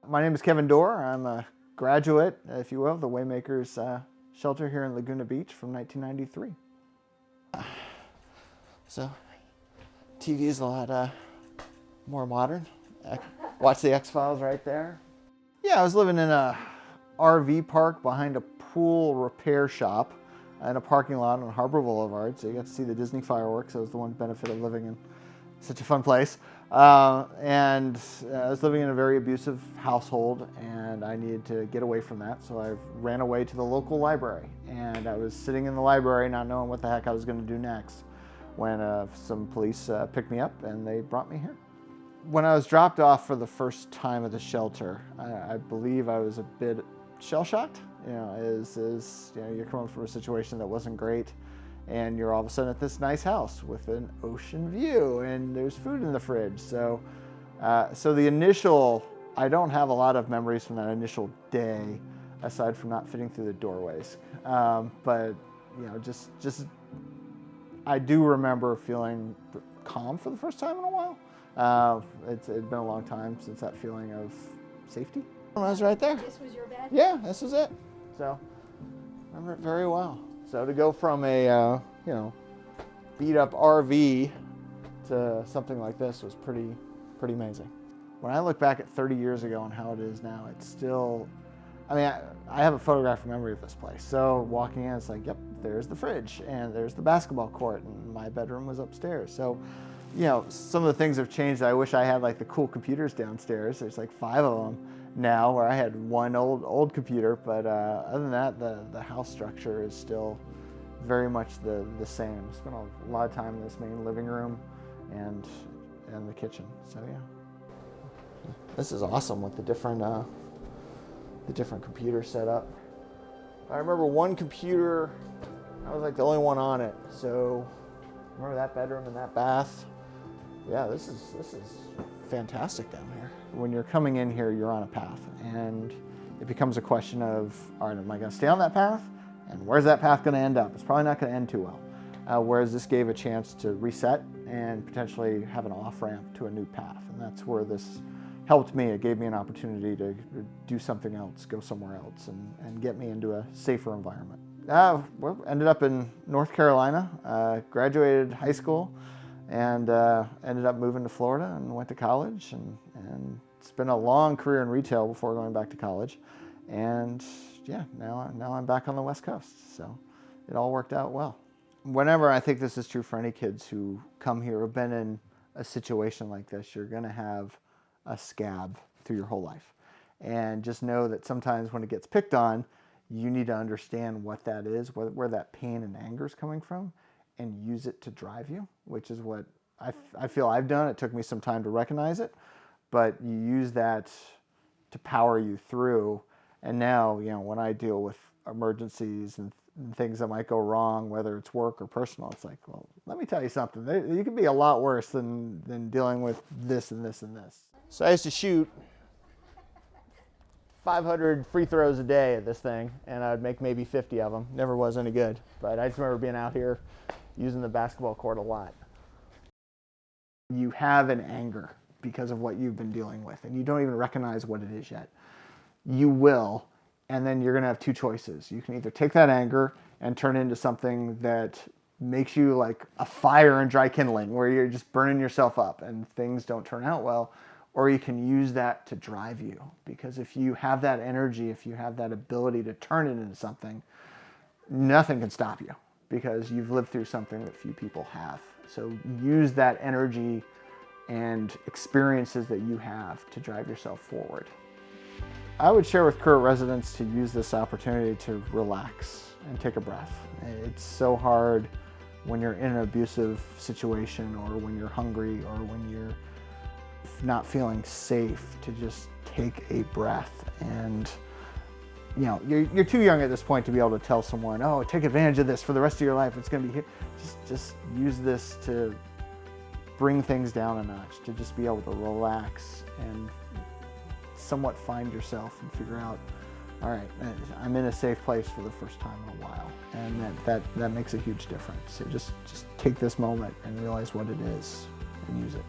My name is Kevin Dorr. I'm a graduate, if you will, of the Waymakers Shelter here in Laguna Beach from 1993. So, TV is a lot more modern. Watch the X-Files right there. Yeah, I was living in a RV park behind a pool repair shop in a parking lot on Harbor Boulevard, so you got to see the Disney fireworks. That was the one benefit of living in such a fun place. And I was living in a very abusive household, and I needed to get away from that, so I ran away to the local library. And I was sitting in the library not knowing what the heck I was going to do next when some police picked me up and they brought me here. When I was dropped off for the first time at the shelter, I believe I was a bit shell-shocked. You know, you're coming from a situation that wasn't great, and you're all of a sudden at this nice house with an ocean view, and there's food in the fridge. So the initial, I don't have a lot of memories from that initial day, aside from not fitting through the doorways. But you know, just I do remember feeling calm for the first time in a while. It's been a long time since that feeling of safety. I was right there. This was your bed? Yeah, this was it. So I remember it very well. So to go from a beat up RV to something like this was pretty amazing. When I look back at 30 years ago and how it is now, it's still, I mean, I have a photographic memory of this place. So walking in, it's like, yep, there's the fridge and there's the basketball court, and my bedroom was upstairs. So, you know, some of the things have changed. I wish I had like the cool computers downstairs. There's like 5 of them now, where I had one old computer, but other than that, the house structure is still very much the same. I spent a lot of time in this main living room and the kitchen. So yeah, this is awesome with the different computers set up. I remember one computer, I was like the only one on it. So remember that bedroom and that bath. Yeah, this is fantastic down here. When you're coming in here, you're on a path, and it becomes a question of, all right, am I going to stay on that path? And where's that path going to end up? It's probably not going to end too well. Whereas this gave a chance to reset and potentially have an off-ramp to a new path. And that's where this helped me. It gave me an opportunity to do something else, go somewhere else, and get me into a safer environment. Well, ended up in North Carolina, graduated high school, and ended up moving to Florida and went to college, and spent a long career in retail before going back to college. And yeah, now I'm back on the West Coast, so it all worked out well. Whenever, I think this is true for any kids who come here or have been in a situation like this, you're gonna have a scab through your whole life. And just know that sometimes when it gets picked on, you need to understand what that is, where that pain and anger is coming from, and use it to drive you, which is what I feel I've done. It took me some time to recognize it, but you use that to power you through. And now, you know, when I deal with emergencies and things that might go wrong, whether it's work or personal, it's like, well, let me tell you something. You can be a lot worse than dealing with this and this and this. So I used to shoot 500 free throws a day at this thing, and I'd make maybe 50 of them. Never was any good, but I just remember being out here using the basketball court a lot. You have an anger because of what you've been dealing with, and you don't even recognize what it is yet. You will, and then you're going to have two choices. You can either take that anger and turn it into something that makes you like a fire and dry kindling, where you're just burning yourself up and things don't turn out well, or you can use that to drive you. Because if you have that energy, if you have that ability to turn it into something, nothing can stop you, because you've lived through something that few people have. So use that energy and experiences that you have to drive yourself forward. I would share with current residents to use this opportunity to relax and take a breath. It's so hard when you're in an abusive situation, or when you're hungry, or when you're not feeling safe, to just take a breath. And you know, you're too young at this point to be able to tell someone, oh, take advantage of this for the rest of your life, it's going to be here. Just use this to bring things down a notch, to just be able to relax and somewhat find yourself and figure out, all right, I'm in a safe place for the first time in a while. And that makes a huge difference. So just take this moment and realize what it is and use it.